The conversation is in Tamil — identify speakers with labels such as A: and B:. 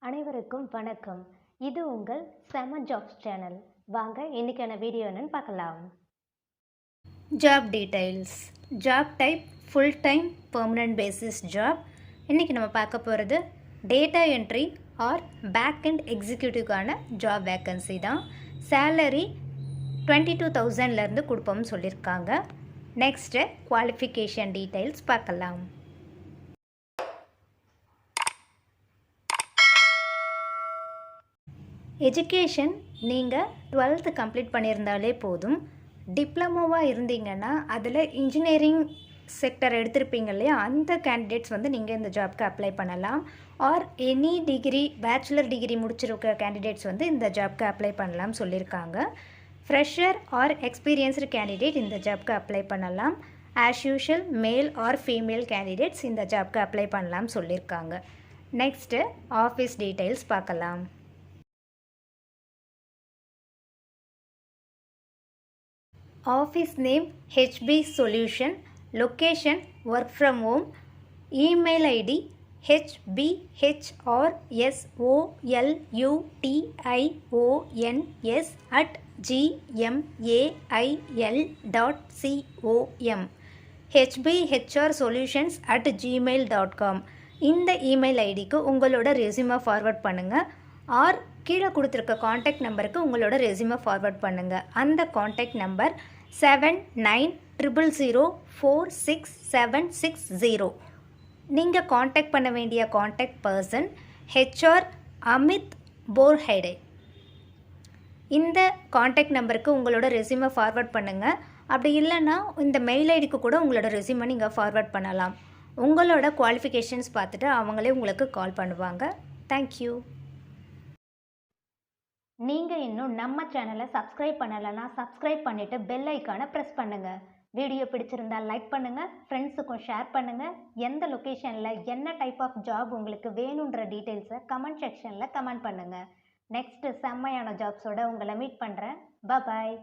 A: அனைவருக்கும் வணக்கம். இது உங்கள் செம ஜாப்ஸ் சேனல். வாங்க இன்னைக்கான வீடியோ என்னன்னு பார்க்கலாம்.
B: Job details. Job type full time permanent basis job. இன்றைக்கி நம்ம பார்க்க போகிறது data entry or back end எக்ஸிக்யூட்டிவ்கான ஜாப் வேக்கன்சி தான். சேலரி 22,000லேருந்து கொடுப்போம்னு சொல்லியிருக்காங்க. நெக்ஸ்ட்டு குவாலிஃபிகேஷன் டீடைல்ஸ் பார்க்கலாம். எஜுகேஷன் நீங்கள் 12th கம்ப்ளீட் பண்ணியிருந்தாலே போதும். டிப்ளமோவாக இருந்தீங்கன்னா அதில் இன்ஜினியரிங் செக்டர் எடுத்திருப்பீங்க இல்லையா, அந்த கேண்டிடேட்ஸ் வந்து நீங்கள் இந்த ஜாப்க்கு அப்ளை பண்ணலாம். Or any degree, bachelor degree முடிச்சிருக்க கேண்டிடேட்ஸ் வந்து இந்த ஜாப்க்கு அப்ளை பண்ணலாம் சொல்லியிருக்காங்க. ஃப்ரெஷர் ஆர் எக்ஸ்பீரியன்ஸ்டு கேண்டிடேட் இந்த ஜாப்க்கு அப்ளை பண்ணலாம். As usual male or female candidates இந்த ஜாப்க்கு அப்ளை பண்ணலாம் சொல்லியிருக்காங்க. நெக்ஸ்ட்டு ஆஃபீஸ் டீட்டெயில்ஸ் பார்க்கலாம். Office name HB Solution, location work from home, email ID hbhrsolutions@gmail.com, hbhrsolutions@gmail.com. இந்த இமெயில் ஐடிக்கு உங்களோட ரெஸ்யூமை ஃபார்வர்ட் பண்ணுங்கள். ஆர் கீழே கொடுத்துருக்க காண்டாக்ட் நம்பருக்கு உங்களோட ரெஸ்யூமை ஃபார்வர்ட் பண்ணுங்கள். அந்த காண்டாக்ட் நம்பர் 7900046760. நீங்கள் காண்டாக்ட் பண்ண வேண்டிய காண்டாக்ட் பர்சன் HR அமித் போர்ஹெடே. இந்த காண்டாக்ட் நம்பருக்கு உங்களோட ரெஸ்யூமை ஃபார்வர்ட் பண்ணுங்கள். அப்படி இல்லைன்னா இந்த மெயில் ஐடிக்கு கூட உங்களோட ரெஸ்யூமை நீங்கள் ஃபார்வர்ட் பண்ணலாம். உங்களோட குவாலிஃபிகேஷன்ஸ் பார்த்துட்டு அவங்களே உங்களுக்கு கால் பண்ணுவாங்க. தேங்க்யூ.
A: நீங்கள் இன்னும் நம்ம சேனலை சப்ஸ்கிரைப் பண்ணலைன்னா சப்ஸ்கிரைப் பண்ணிவிட்டு பெல் ஐக்கானை ப்ரெஸ் பண்ணுங்கள். வீடியோ பிடிச்சிருந்தால் லைக் பண்ணுங்கள், ஃப்ரெண்ட்ஸுக்கும் ஷேர் பண்ணுங்கள். எந்த லொக்கேஷனில் என்ன டைப் ஆஃப் ஜாப் உங்களுக்கு வேணுன்ற டீட்டெயில்ஸை கமெண்ட் செக்ஷனில் கமெண்ட் பண்ணுங்கள். நெக்ஸ்ட்டு செம்மையான ஜாப்ஸோடு உங்களை மீட் பண்ணுறேன். பாய்.